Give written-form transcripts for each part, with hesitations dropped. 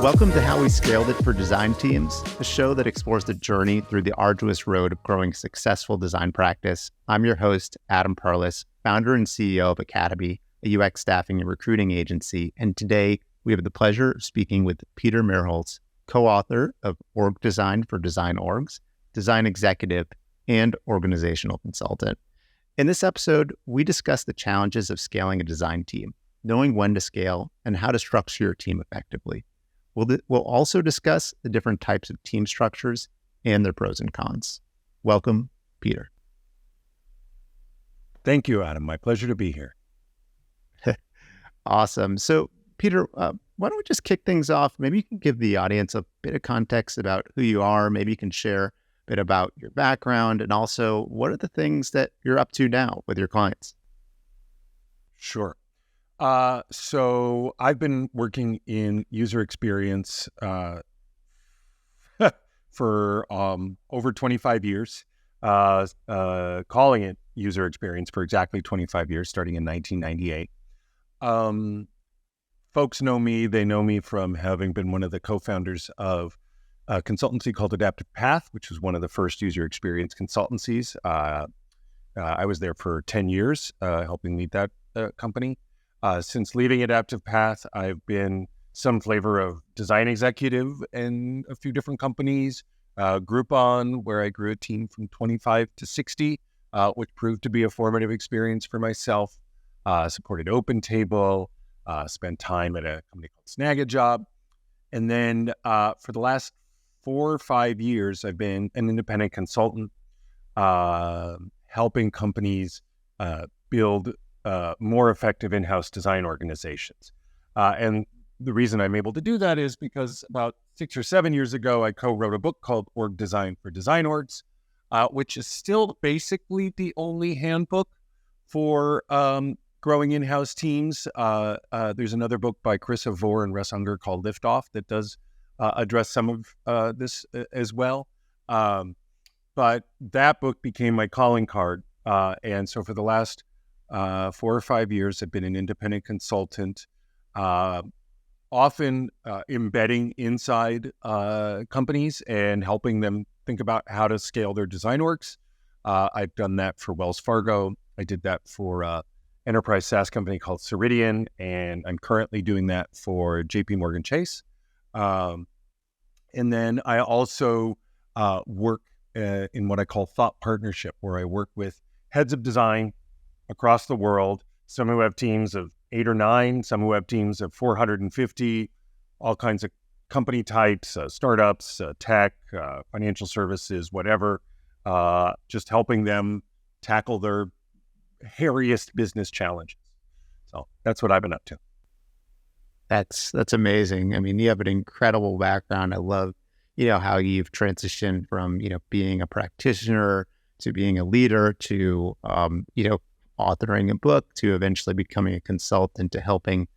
Welcome to How We Scaled It for Design Teams, a show that explores the journey through the arduous road of growing a successful design practice. I'm your host, Adam Perlis, founder and CEO of Academy, a UX staffing and recruiting agency. And today we have the pleasure of speaking with Peter Merholz, co-author of Org Design for Design Orgs, design executive, and organizational consultant. In this episode, we discuss the challenges of scaling a design team, knowing when to scale, and how to structure your team effectively. We'll also discuss the different types of team structures and their pros and cons. Welcome, Peter. Thank you, Adam. My pleasure to be here. Awesome. So, Peter, why don't we just kick things off? Maybe you can give the audience a bit of context about who you are. Maybe you can share a bit about your background, and also what are the things that you're up to now with your clients? Sure. So I've been working in user experience for over 25 years, calling it user experience for exactly 25 years, starting in 1998. Folks know me. They know me from having been one of the co-founders of a consultancy called Adaptive Path, which was one of the first user experience consultancies. I was there for 10 years, helping lead that company. Since leaving Adaptive Path, I've been some flavor of design executive in a few different companies. Groupon, where I grew a team from 25 to 60, which proved to be a formative experience for myself. Supported OpenTable, spent time at a company called Snagajob. And then for the last 4 or 5 years, I've been an independent consultant, helping companies build more effective in-house design organizations. And the reason I'm able to do that is because about 6 or 7 years ago, I co-wrote a book called Org Design for Design Orgs, which is still basically the only handbook for growing in-house teams. There's another book by Chris Avor and Russ Unger called Lift Off that does address some of this as well. But that book became my calling card. And so for the last 4 or 5 years, I've been an independent consultant, often embedding inside companies and helping them think about how to scale their design orgs. I've done that for Wells Fargo. I did that for an enterprise SaaS company called Ceridian, and I'm currently doing that for JP Morgan Chase. And then I also work in what I call thought partnership, where I work with heads of design across the world, some who have teams of 8 or 9, some who have teams of 450, all kinds of company types, startups, tech, financial services, whatever, just helping them tackle their hairiest business challenges. So that's what I've been up to. That's amazing. I mean, you have an incredible background. I love, how you've transitioned from, being a practitioner to being a leader to, authoring a book to eventually becoming a consultant to helping,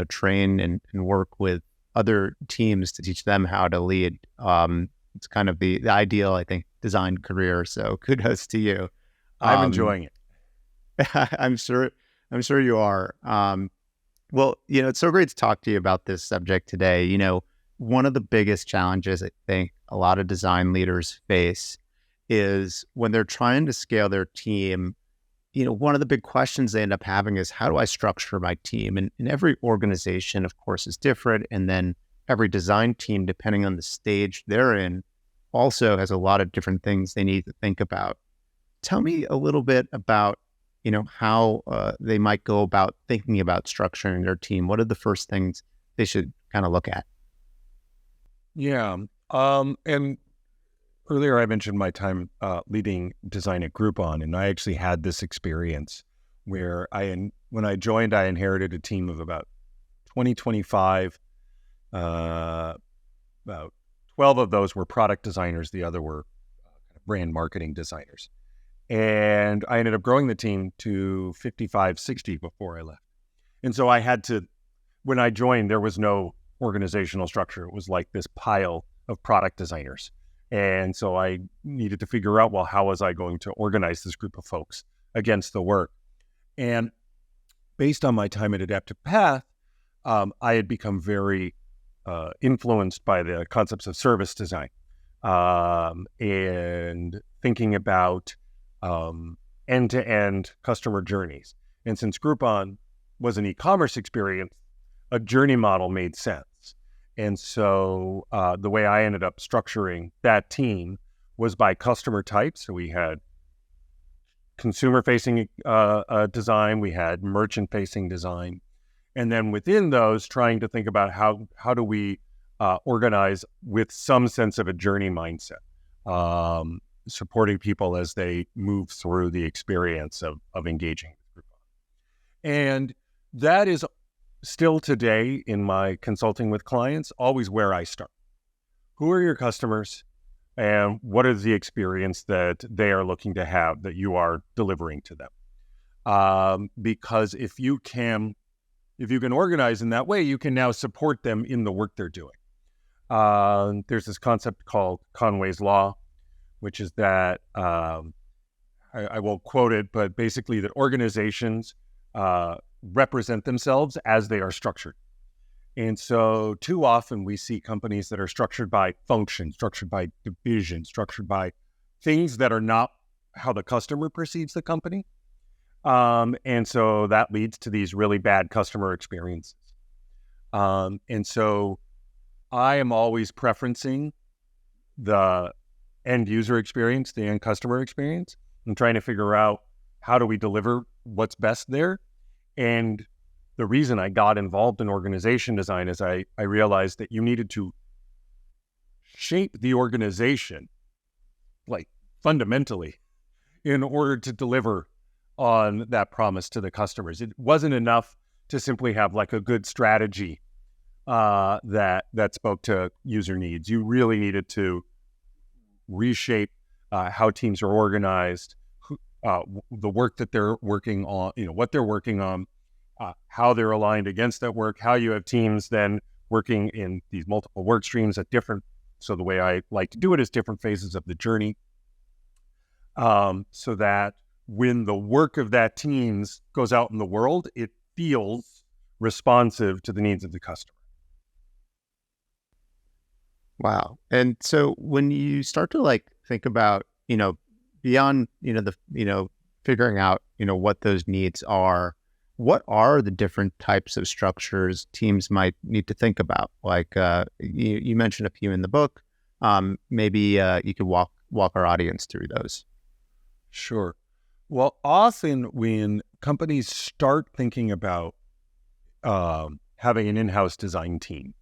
train and work with other teams to teach them how to lead. It's kind of the ideal, I think, design career. So kudos to you. I'm enjoying it. I'm sure you are. Well, it's so great to talk to you about this subject today. One of the biggest challenges I think a lot of design leaders face is when they're trying to scale their team. One of the big questions they end up having is, how do I structure my team? And every organization, of course, is different. And then every design team, depending on the stage they're in, also has a lot of different things they need to think about. Tell me a little bit about, how they might go about thinking about structuring their team. What are the first things they should kind of look at? Yeah. And earlier, I mentioned my time leading design at Groupon, and I actually had this experience where when I joined, I inherited a team of about 25. About 12 of those were product designers. The other were brand marketing designers. And I ended up growing the team to 55, 60 before I left. And so I had to, when I joined, there was no organizational structure. It was like this pile of product designers. And so I needed to figure out, well, how was I going to organize this group of folks against the work? And based on my time at Adaptive Path, I had become very influenced by the concepts of service design, and thinking about end-to-end customer journeys. And since Groupon was an e-commerce experience, a journey model made sense. And so the way I ended up structuring that team was by customer type. So we had consumer-facing design, we had merchant-facing design, and then within those, trying to think about how do we organize with some sense of a journey mindset, supporting people as they move through the experience of engaging with Groupon. And that is still today in my consulting with clients, always where I start. Who are your customers? And what is the experience that they are looking to have that you are delivering to them? Because if you can organize in that way, you can now support them in the work they're doing. There's this concept called Conway's Law, which is that, I won't quote it, but basically that organizations represent themselves as they are structured. And so too often we see companies that are structured by function, structured by division, structured by things that are not how the customer perceives the company. And so that leads to these really bad customer experiences. And so I am always preferencing the end user experience, the end customer experience, and trying to figure out how do we deliver what's best there. And the reason I got involved in organization design is I realized that you needed to shape the organization, like fundamentally, in order to deliver on that promise to the customers. It wasn't enough to simply have like a good strategy that spoke to user needs. You really needed to reshape how teams are organized, the work that they're working on, what they're working on, how they're aligned against that work, how you have teams then working in these multiple work streams at different, so the way I like to do it is different phases of the journey, so that when the work of that teams goes out in the world, it feels responsive to the needs of the customer. Wow. And so when you start to think about, beyond, figuring out, what those needs are, what are the different types of structures teams might need to think about? Like you mentioned a few in the book. Maybe you could walk our audience through those. Sure. Well, often when companies start thinking about having an in-house design team,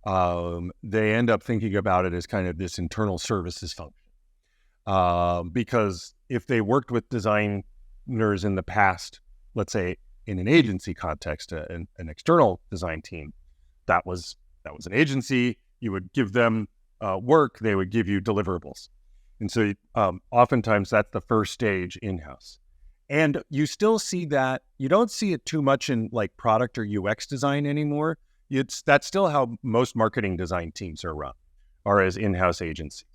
they end up thinking about it as kind of this internal services function. Because if they worked with designers in the past, let's say in an agency context, an external design team, that was an agency. You would give them work, they would give you deliverables. And so oftentimes that's the first stage in-house. And you still see that, you don't see it too much in like product or UX design anymore. That's still how most marketing design teams are run, or as in-house agencies.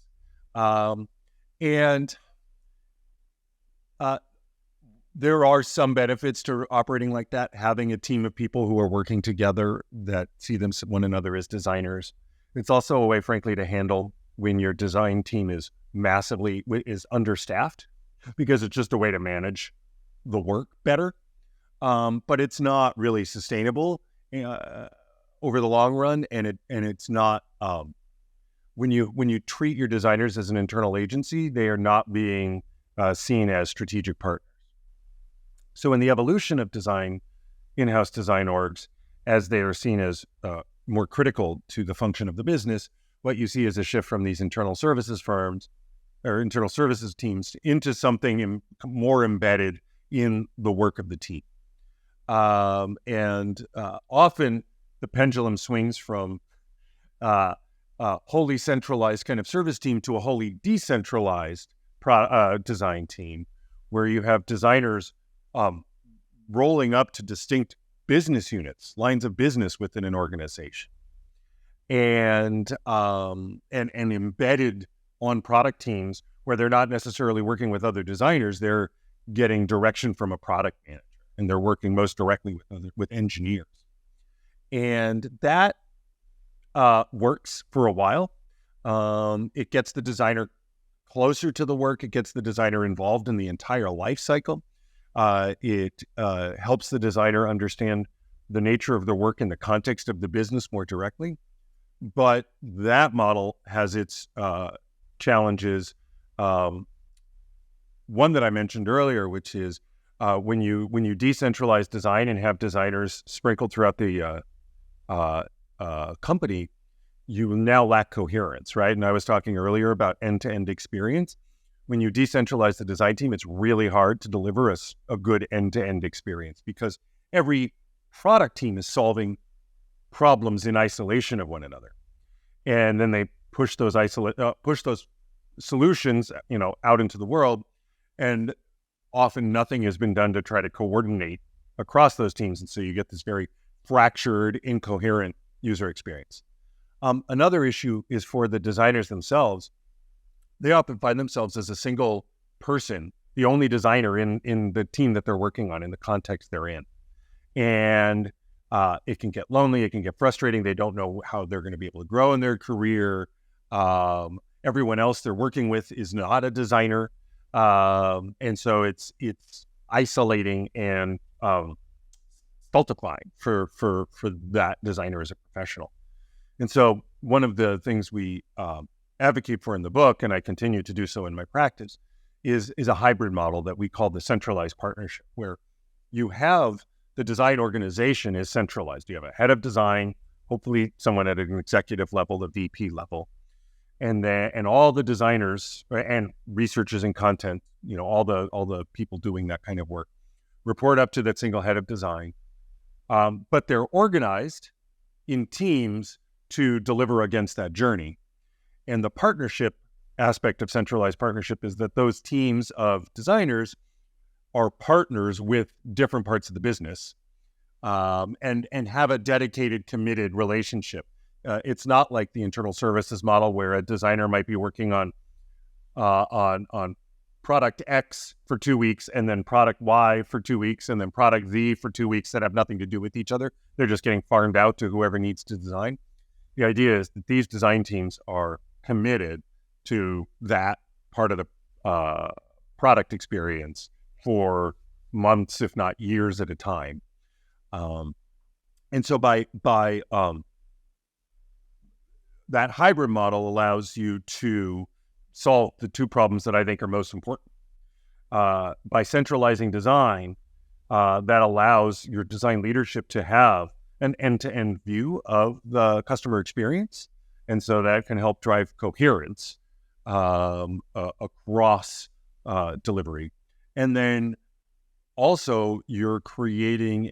There are some benefits to operating like that, having a team of people who are working together that see one another as designers. It's also a way, frankly, to handle when your design team is understaffed, because it's just a way to manage the work better. But it's not really sustainable over the long run, and it's not. When you treat your designers as an internal agency, they are not being seen as strategic partners. So in the evolution of design, in-house design orgs, as they are seen as more critical to the function of the business, what you see is a shift from these internal services firms or internal services teams into something more embedded in the work of the team. And often the pendulum swings from wholly centralized kind of service team to a wholly decentralized design team, where you have designers rolling up to distinct business units, lines of business within an organization, and embedded on product teams where they're not necessarily working with other designers. They're getting direction from a product manager, and they're working most directly with engineers. And that works for a while. It gets the designer closer to the work. It gets the designer involved in the entire life cycle. It helps the designer understand the nature of the work in the context of the business more directly. But that model has its challenges. One that I mentioned earlier, which is when you decentralize design and have designers sprinkled throughout the company, you now lack coherence, right? And I was talking earlier about end-to-end experience. When you decentralize the design team, it's really hard to deliver a good end-to-end experience because every product team is solving problems in isolation of one another, and then they push those solutions, out into the world, and often nothing has been done to try to coordinate across those teams, and so you get this very fractured, incoherent user experience. Another issue is for the designers themselves. They often find themselves as a single person, the only designer in the team that they're working on, in the context they're in. And it can get lonely, it can get frustrating. They don't know how they're going to be able to grow in their career. Everyone else they're working with is not a designer. And so it's isolating and stultifying for that designer as a professional. And so one of the things we advocate for in the book, and I continue to do so in my practice, is a hybrid model that we call the centralized partnership, where you have the design organization is centralized. You have a head of design, hopefully someone at an executive level, the VP level, and all the designers and researchers and content, all the people doing that kind of work, report up to that single head of design. But they're organized in teams to deliver against that journey. And the partnership aspect of centralized partnership is that those teams of designers are partners with different parts of the business, and have a dedicated, committed relationship. It's not like the internal services model where a designer might be working on product X for 2 weeks, and then product Y for 2 weeks, and then product Z for 2 weeks that have nothing to do with each other. They're just getting farmed out to whoever needs to design. The idea is that these design teams are committed to that part of the product experience for months, if not years at a time. And so by that hybrid model allows you to solve the two problems that I think are most important. By centralizing design, that allows your design leadership to have an end-to-end view of the customer experience. And so that can help drive coherence across delivery. And then also you're creating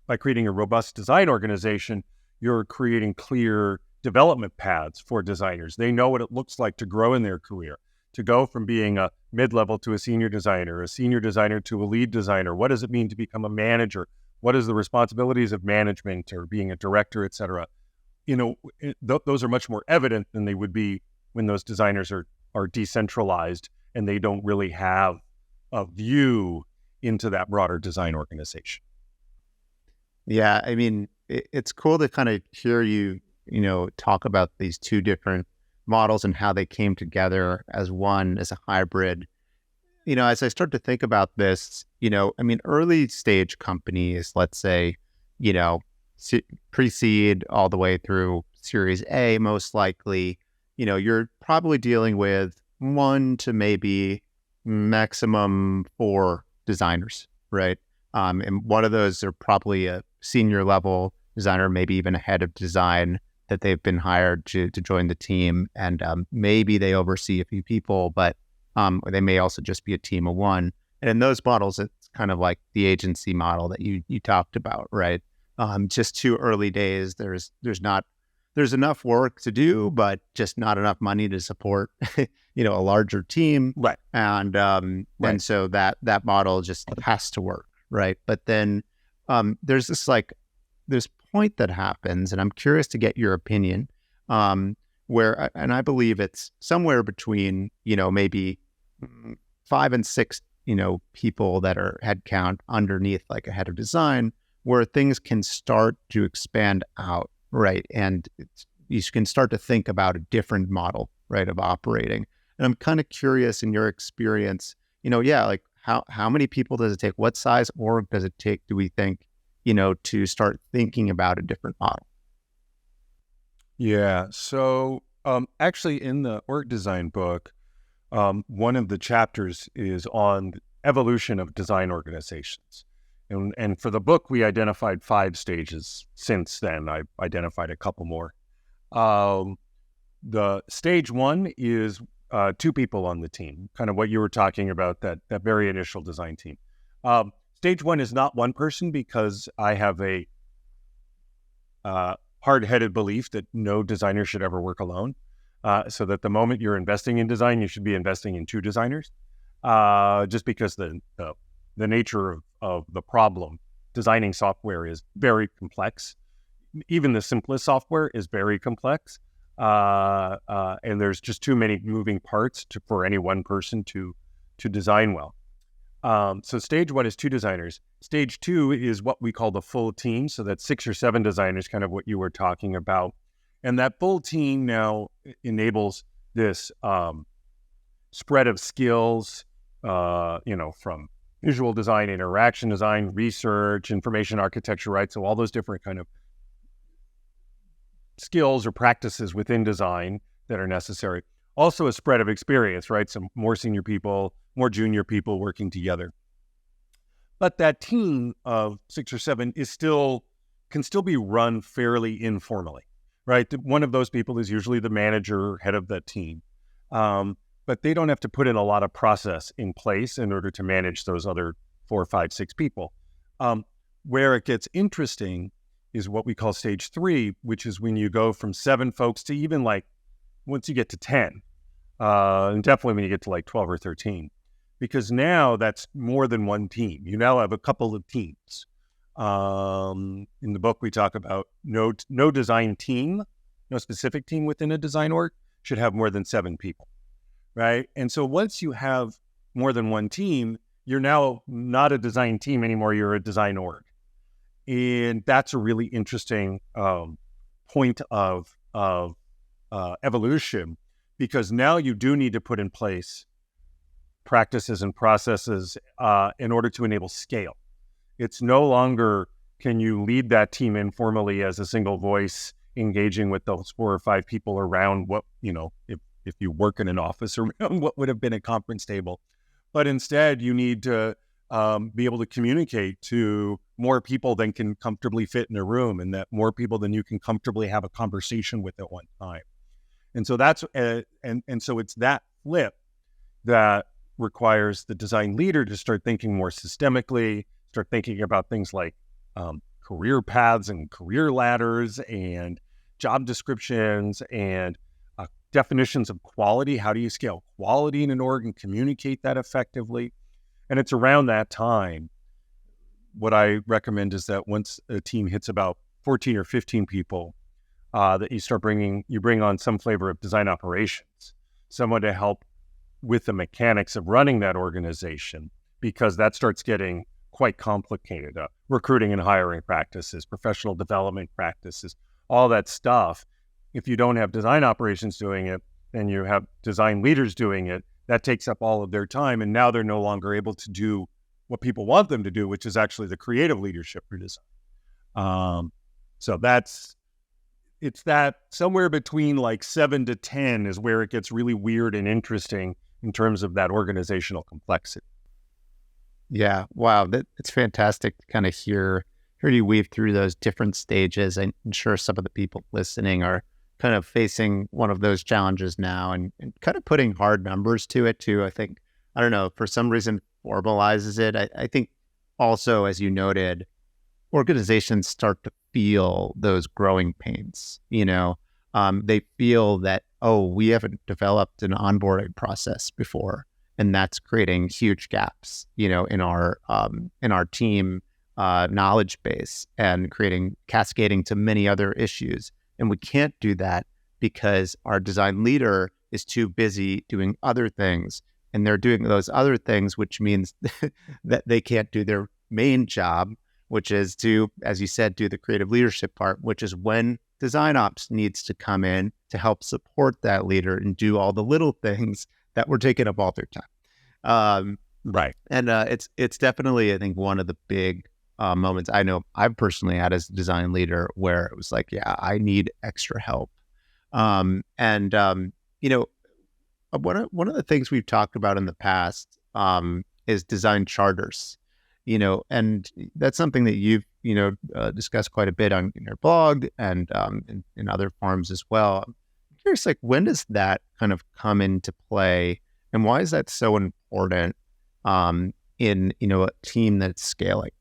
by creating a robust design organization, you're creating clear development paths for designers. They know what it looks like to grow in their career, to go from being a mid-level to a senior designer to a lead designer. What does it mean to become a manager? What is the responsibilities of management or being a director, et cetera? Those are much more evident than they would be when those designers are decentralized and they don't really have a view into that broader design organization. Yeah, I mean, it's cool to kind of hear you, talk about these two different models and how they came together as a hybrid. As I start to think about this, early stage companies, let's say, pre-seed all the way through Series A, most likely, you're probably dealing with 1 to maybe maximum 4 designers, right? And one of those are probably a senior level designer, maybe even a head of design that they've been hired to join the team. And maybe they oversee a few people, but they may also just be a team of 1. And in those models, it's kind of like the agency model that you talked about, right? Just too early days. There's enough work to do, but just not enough money to support, a larger team. Right. And and so that model just has to work, right? But then there's this point that happens, and I'm curious to get your opinion, where, and I believe it's somewhere between, maybe 5 and 6, people that are headcount underneath like a head of design, where things can start to expand out right? And you can start to think about a different model, right, of operating. And I'm kind of curious in your experience, yeah, like how many people does it take? What size org does it take, do we think, to start thinking about a different model? Yeah. So actually, in the org design book, one of the chapters is on evolution of design organizations. And for the book, we identified 5 stages. Since then, I've identified a couple more. The stage 1 is 2 people on the team, kind of what you were talking about, that very initial design team. Stage 1 is not one person, because I have a hard-headed belief that no designer should ever work alone. So that the moment you're investing in design, you should be investing in 2 designers, just because the nature of the problem, designing software, is very complex. Even the simplest software is very complex, and there's just too many moving parts for any one person to design well. So stage 1 is 2 designers. Stage 2 is what we call the full team. So that's 6 or 7 designers, kind of what you were talking about. And that full team now enables this spread of skills, from visual design, interaction design, research, information architecture, right? So all those different kind of skills or practices within design that are necessary. Also a spread of experience, right? Some more senior people, more junior people working together. But that team of 6 or 7 can still be run fairly informally, right? One of those people is usually the manager, head of that team. But they don't have to put in a lot of process in place in order to manage those other 4, 5, 6 people. Where it gets interesting is what we call stage 3, which is when you go from 7 folks to even once you get to 10, and definitely when you get to 12 or 13, because now that's more than one team. You now have a couple of teams. In the book, we talk about no design team, no specific team within a design org should have more than 7 people, right? And so once you have more than one team, you're now not a design team anymore, you're a design org. And that's a really interesting point of evolution, because now you do need to put in place practices and processes in order to enable scale. It's no longer, can you lead that team informally as a single voice, engaging with those 4 or 5 people around what, if you work in an office, around what would have been a conference table. But instead, you need to be able to communicate to more people than can comfortably fit in a room, and that more people than you can comfortably have a conversation with at one time. And so that's, and so it's that flip that requires the design leader to start thinking more systemically, start thinking about things like career paths and career ladders and job descriptions and definitions of quality. How do you scale quality in an org and communicate that effectively? And it's around that time, what I recommend is that once a team hits about 14 or 15 people, that you bring on some flavor of design operations, someone to help with the mechanics of running that organization, because that starts getting quite complicated. Recruiting and hiring practices, professional development practices, all that stuff. If you don't have design operations doing it, and you have design leaders doing it, that takes up all of their time. And now they're no longer able to do what people want them to do, which is actually the creative leadership for design. So it's that somewhere between 7 to 10 is where it gets really weird and interesting in terms of that organizational complexity. Yeah. Wow. It's fantastic to kind of hear you weave through those different stages. I'm sure some of the people listening are kind of facing one of those challenges now, and kind of putting hard numbers to it too. I think, I don't know, for some reason formalizes it. I think also, as you noted, organizations start to feel those growing pains. They feel that, we haven't developed an onboarding process before, and that's creating huge gaps, in our team knowledge base, and cascading to many other issues. And we can't do that because our design leader is too busy doing other things, and they're doing those other things, which means that they can't do their main job, which is to, as you said, do the creative leadership part, which is when design ops needs to come in to help support that leader and do all the little things that were taking up all their time. Right. And it's definitely, I think, one of the big moments I know I've personally had as a design leader where it was like, yeah, I need extra help. And you know, one of the things we've talked about in the past is design charters. You know, and that's something that you've discussed quite a bit on your blog and in other forums as well. I'm curious, like, when does that kind of come into play, and why is that so important in a team that's scaling?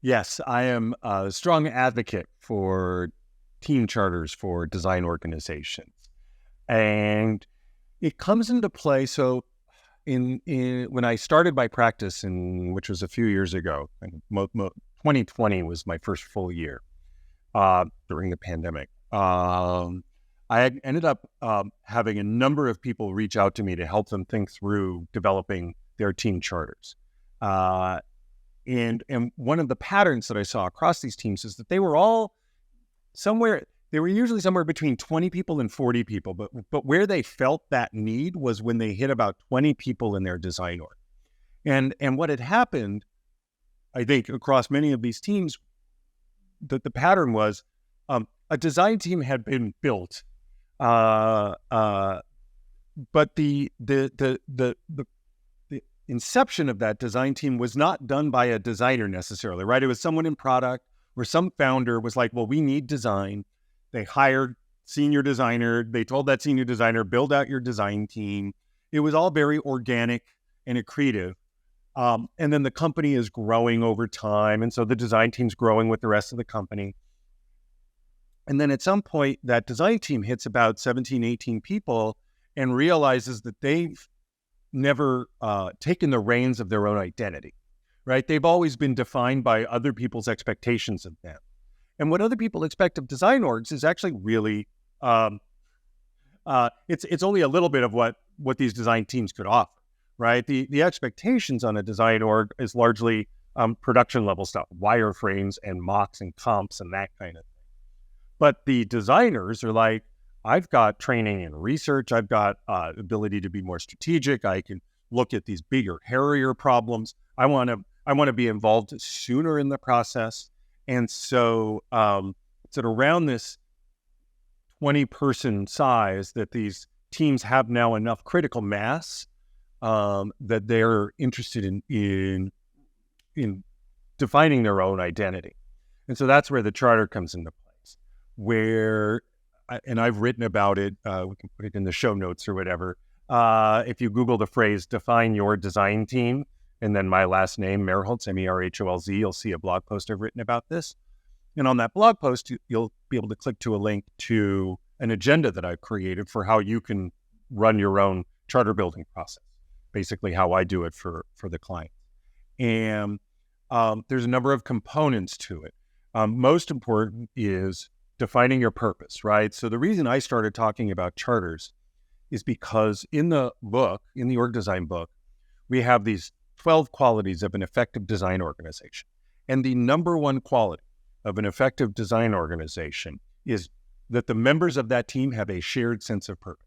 Yes, I am a strong advocate for team charters for design organizations, and it comes into play. So, in when I started my practice, which was a few years ago, and 2020 was my first full year during the pandemic. I had ended up having a number of people reach out to me to help them think through developing their team charters. And one of the patterns that I saw across these teams is that they were all they were usually somewhere between 20 people and 40 people, but where they felt that need was when they hit about 20 people in their design org. And what had happened, I think, across many of these teams, the pattern was a design team had been built, but the inception of that design team was not done by a designer necessarily, right? It was someone in product where some founder was like, well, we need design. They hired senior designer. They told that senior designer, build out your design team. It was all very organic and accretive. And then the company is growing over time. And so the design team's growing with the rest of the company. And then at some point, that design team hits about 17, 18 people and realizes that they've never taken the reins of their own identity, right? They've always been defined by other people's expectations of them. And what other people expect of design orgs is actually really, it's only a little bit of what these design teams could offer, right? The expectations on a design org is largely production level stuff, wireframes and mocks and comps and that kind of thing. But the designers are like, I've got training and research. I've got ability to be more strategic. I can look at these bigger, hairier problems. I want to be involved sooner in the process. And so it's at around this 20-person size that these teams have now enough critical mass that they're interested in defining their own identity. And so that's where the charter comes into place, where, and I've written about it, we can put it in the show notes or whatever. If you Google the phrase, define your design team, and then my last name, Merholz, Merholz, you'll see a blog post I've written about this. And on that blog post, you'll be able to click to a link to an agenda that I've created for how you can run your own charter building process, basically how I do it for the client. And there's a number of components to it. Most important is defining your purpose, right? So the reason I started talking about charters is because in the book, in the org design book, we have these 12 qualities of an effective design organization. And the number one quality of an effective design organization is that the members of that team have a shared sense of purpose.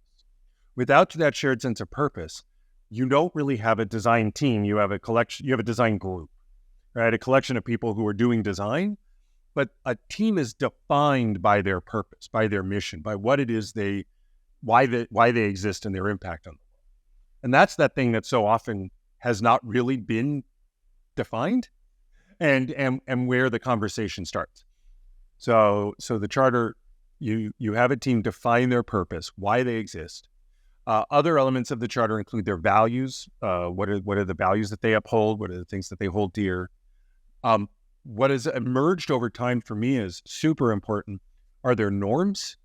Without that shared sense of purpose, you don't really have a design team. You have a collection, you have a design group, right? A collection of people who are doing design, but a team is defined by their purpose, by their mission, by what it is why they exist and their impact on the world. And that's that thing that so often has not really been defined and where the conversation starts. So the charter, you have a team define their purpose, why they exist. Other elements of the charter include their values. What are the values that they uphold? What are the things that they hold dear? What has emerged over time for me is super important are their norms,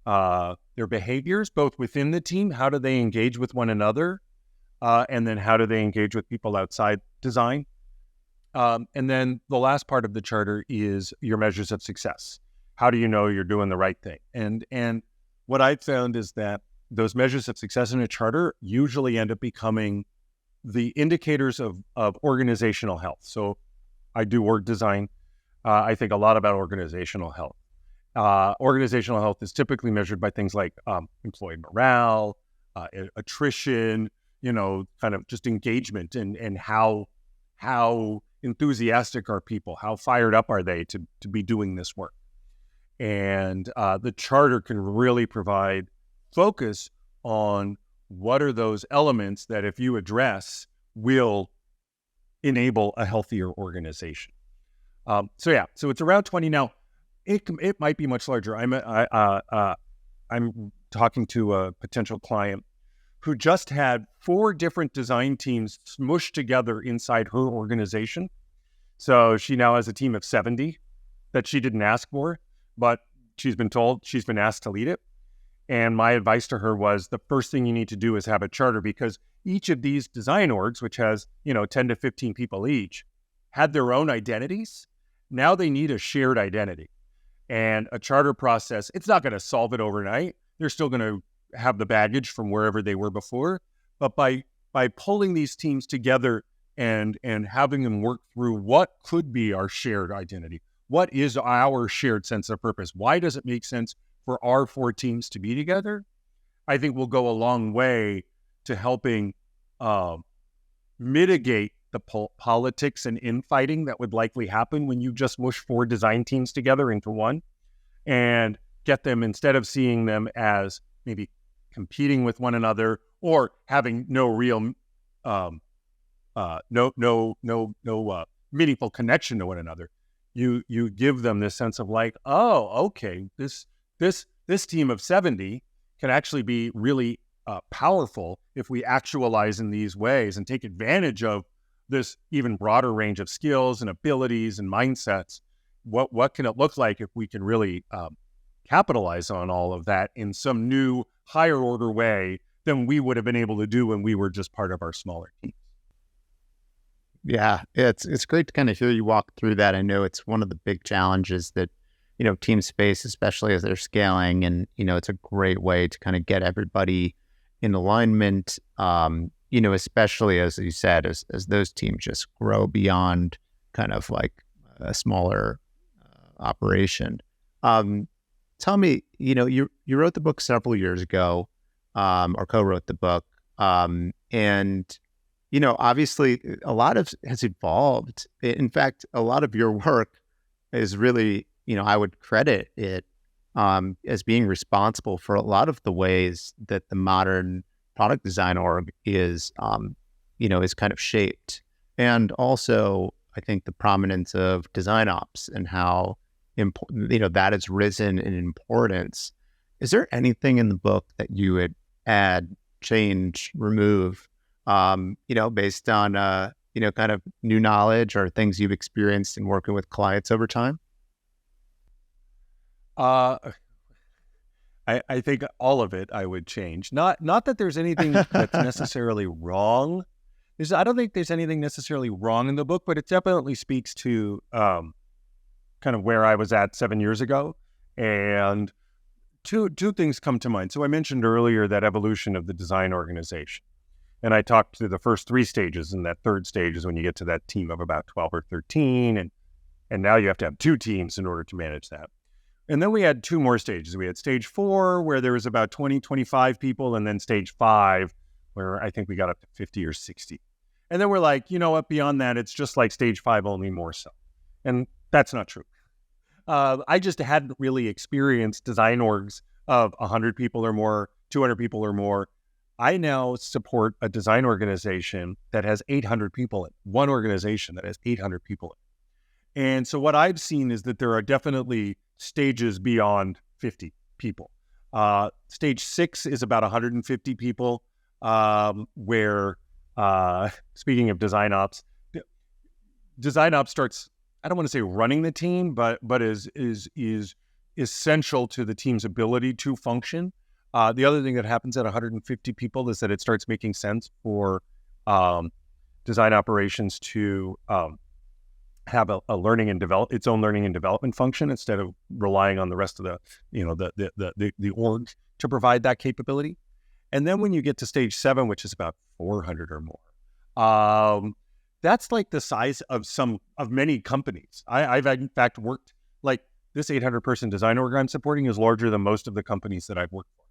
their behaviors, both within the team. How do they engage with one another? And then how do they engage with people outside design? And then the last part of the charter is your measures of success. How do you know you're doing the right thing? And what I've found is that those measures of success in a charter usually end up becoming the indicators of organizational health. So I do org design. I think a lot about organizational health. Organizational health is typically measured by things like employee morale, attrition, kind of just engagement and how enthusiastic are people, how fired up are they to be doing this work. And the charter can really provide focus on what are those elements that if you address will enable a healthier organization. So it's around 20 now. It might be much larger. I'm talking to a potential client who just had 4 different design teams smushed together inside her organization. So she now has a team of 70 that she didn't ask for, but she's been asked to lead it. And my advice to her was the first thing you need to do is have a charter, because each of these design orgs, which has, 10 to 15 people each, had their own identities. Now they need a shared identity. And a charter process, it's not going to solve it overnight. They're still going to have the baggage from wherever they were before. But by pulling these teams together and having them work through what could be our shared identity, what is our shared sense of purpose, why does it make sense for our 4 teams to be together, I think will go a long way to helping mitigate the politics and infighting that would likely happen when you just mush 4 design teams together into one, and get them, instead of seeing them as maybe competing with one another or having no real meaningful connection to one another, you give them this sense of like, oh, okay, this team of 70 can actually be really powerful if we actualize in these ways and take advantage of this even broader range of skills and abilities and mindsets. What can it look like if we can really capitalize on all of that in some new higher order way than we would have been able to do when we were just part of our smaller team? Yeah, it's great to kind of hear you walk through that. I know it's one of the big challenges that, teams face, especially as they're scaling. And, it's a great way to kind of get everybody in alignment, especially as you said, as those teams just grow beyond kind of like a smaller operation. Tell me, you wrote the book several years ago, or co-wrote the book. And obviously a lot has evolved. In fact, a lot of your work is really, I would credit it as being responsible for a lot of the ways that the modern product design org is kind of shaped. And also, I think the prominence of design ops and how that has risen in importance. Is there anything in the book that you would add, change, remove, based on, kind of new knowledge or things you've experienced in working with clients over time? I think all of it I would change. Not that there's anything that's necessarily wrong. I don't think there's anything necessarily wrong in the book, but it definitely speaks to kind of where I was at 7 years ago. And two things come to mind. So I mentioned earlier that evolution of the design organization. And I talked through the first 3 stages, and that third stage is when you get to that team of about 12 or 13. And now you have to have 2 teams in order to manage that. And then we had 2 more stages. We had stage 4, where there was about 20, 25 people, and then stage 5, where I think we got up to 50 or 60. And then we're like, you know what, beyond that, it's just like stage 5, only more so. And that's not true. I just hadn't really experienced design orgs of 100 people or more, 200 people or more. I now support a design organization that has 800 people in it, one organization that has 800 people in it. And so what I've seen is that there are definitely stages beyond 50 people. Stage 6 is about 150 people, where, speaking of design ops starts, I don't want to say running the team, but is essential to the team's ability to function. The other thing that happens at 150 people is that it starts making sense for design operations to have a learning and its own learning and development function instead of relying on the rest of the org to provide that capability. And then when you get to stage 7, which is about 400 or more, that's like the size of many companies. I've in fact worked, like, this 800 person design org I'm supporting is larger than most of the companies that I've worked for.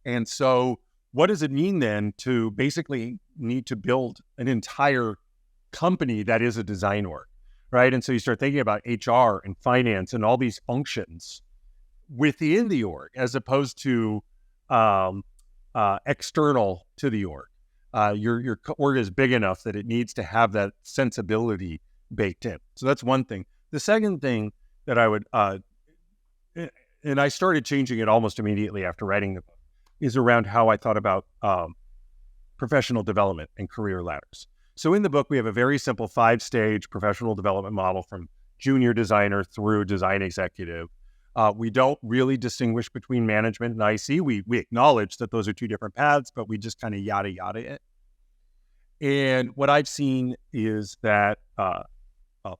And so what does it mean then to basically need to build an entire company that is a design org, right? And so you start thinking about HR and finance and all these functions within the org, as opposed to external to the org. Your org is big enough that it needs to have that sensibility baked in. So that's one thing. The second thing that I would, and I started changing it almost immediately after writing the book, is around how I thought about professional development and career ladders. So in the book, we have a very simple 5-stage professional development model from junior designer through design executive. We don't really distinguish between management and IC. We acknowledge that those are two different paths, but we just kind of yada it. And what I've seen is that,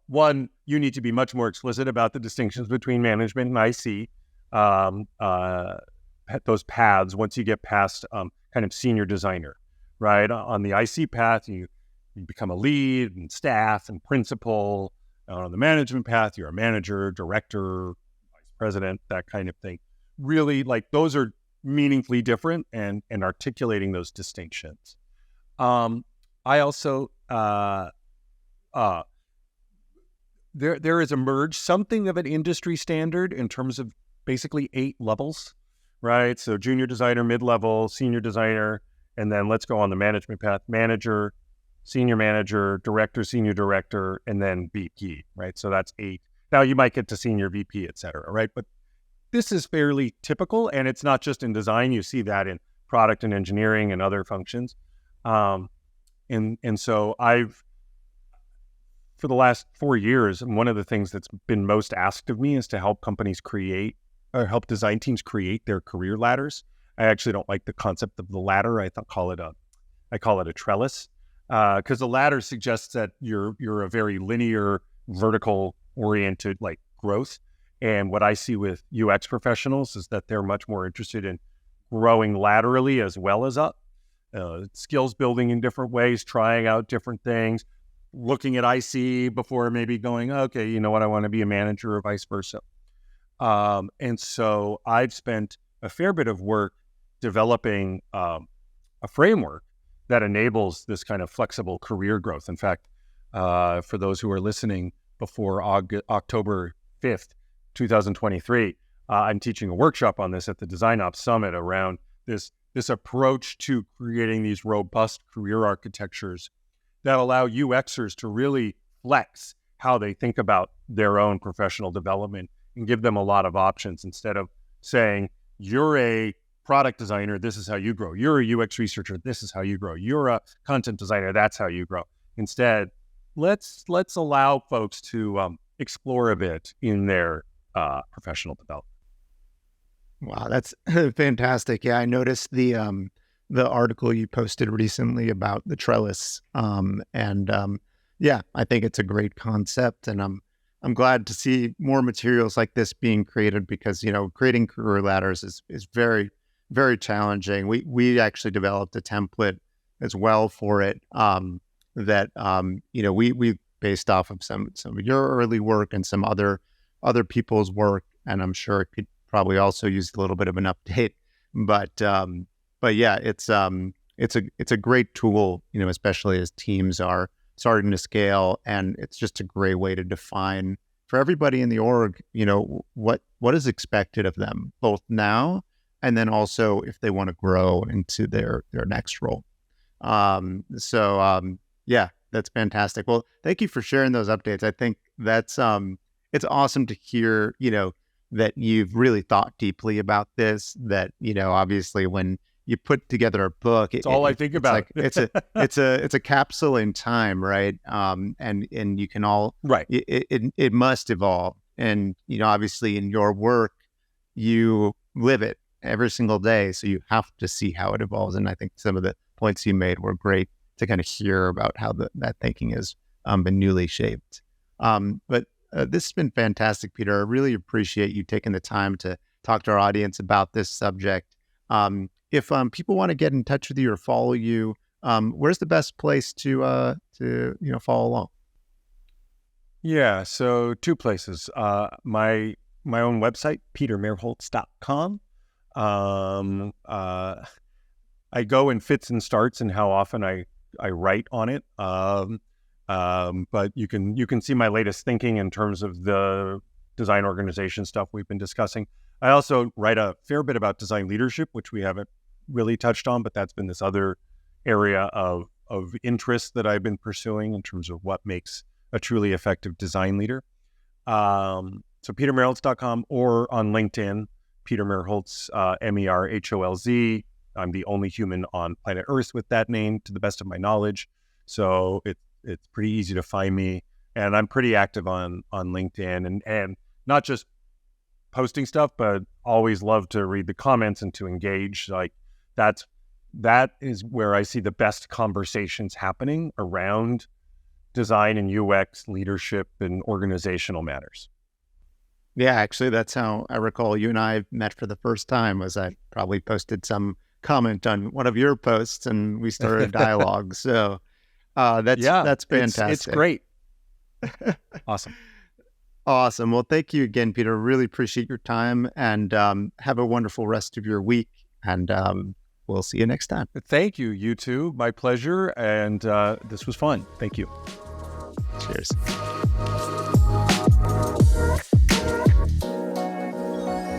one, you need to be much more explicit about the distinctions between management and IC, those paths once you get past kind of senior designer, right? On the IC path, you become a lead and staff and principal. On the management path, you're a manager, director, president, that kind of thing. Really, like, those are meaningfully different, and articulating those distinctions. I also, there has emerged something of an industry standard in terms of basically 8 levels, right? So junior designer, mid-level, senior designer, and then let's go on the management path, manager, senior manager, director, senior director, and then VP, right? So that's 8. Now you might get to senior VP, et cetera, right? But this is fairly typical, and it's not just in design. You see that in product and engineering and other functions. And so I've, for the last 4 years, and one of the things that's been most asked of me is to help companies create, or help design teams create their career ladders. I actually don't like the concept of the ladder. I call it a trellis, because the ladder suggests that you're a very linear, vertical oriented, like, growth. And what I see with UX professionals is that they're much more interested in growing laterally as well as up, skills building in different ways, trying out different things, looking at IC before maybe going, okay, you know what, I want to be a manager, or vice versa. And so I've spent a fair bit of work developing a framework that enables this kind of flexible career growth. In fact, for those who are listening, before October 5th, 2023, I'm teaching a workshop on this at the Design Ops Summit around this approach to creating these robust career architectures that allow UXers to really flex how they think about their own professional development and give them a lot of options, instead of saying, you're a product designer, this is how you grow. You're a UX researcher, this is how you grow. You're a content designer, that's how you grow. Instead, let's allow folks to explore a bit in their professional development. Wow, that's fantastic. Yeah, I noticed the article you posted recently about the Trellis, yeah, I think it's a great concept, and I'm glad to see more materials like this being created, because creating career ladders is very, very challenging. We actually developed a template as well for it, that we based off of some of your early work and some other people's work, and I'm sure it could probably also use a little bit of an update. But yeah, it's a great tool, especially as teams are starting to scale, and it's just a great way to define for everybody in the org, what is expected of them, both now and then also if they want to grow into their next role. Yeah, that's fantastic. Well, thank you for sharing those updates. I think that's it's awesome to hear, that you've really thought deeply about this, that, obviously when you put together a book, it's all I think about. It's a capsule in time, right? And you can all, right. It must evolve. And, obviously in your work, you live it every single day. So you have to see how it evolves. And I think some of the points you made were great to kind of hear about how that thinking has been newly shaped. But this has been fantastic, Peter. I really appreciate you taking the time to talk to our audience about this subject. If people want to get in touch with you or follow you, Where's the best place to follow along? Yeah, so two places. My own website, petermerholz.com. I go in fits and starts and how often I write on it. But you can see my latest thinking in terms of the design organization stuff we've been discussing. I also write a fair bit about design leadership, which we haven't really touched on, but that's been this other area of interest that I've been pursuing in terms of what makes a truly effective design leader. So petermerholz.com or on LinkedIn, Peter Merholz, Merholz. I'm the only human on planet Earth with that name, to the best of my knowledge. So it's pretty easy to find me. And I'm pretty active on LinkedIn and not just posting stuff, but always love to read the comments and to engage. Like that is where I see the best conversations happening around design and UX, leadership, and organizational matters. Yeah, actually, that's how I recall you and I met for the first time. Was I probably posted some comment on one of your posts, and we started a dialogue. So that's fantastic. It's great. Awesome. Awesome. Well, thank you again, Peter. Really appreciate your time, and have a wonderful rest of your week. And we'll see you next time. Thank you. You too. My pleasure. And this was fun. Thank you. Cheers.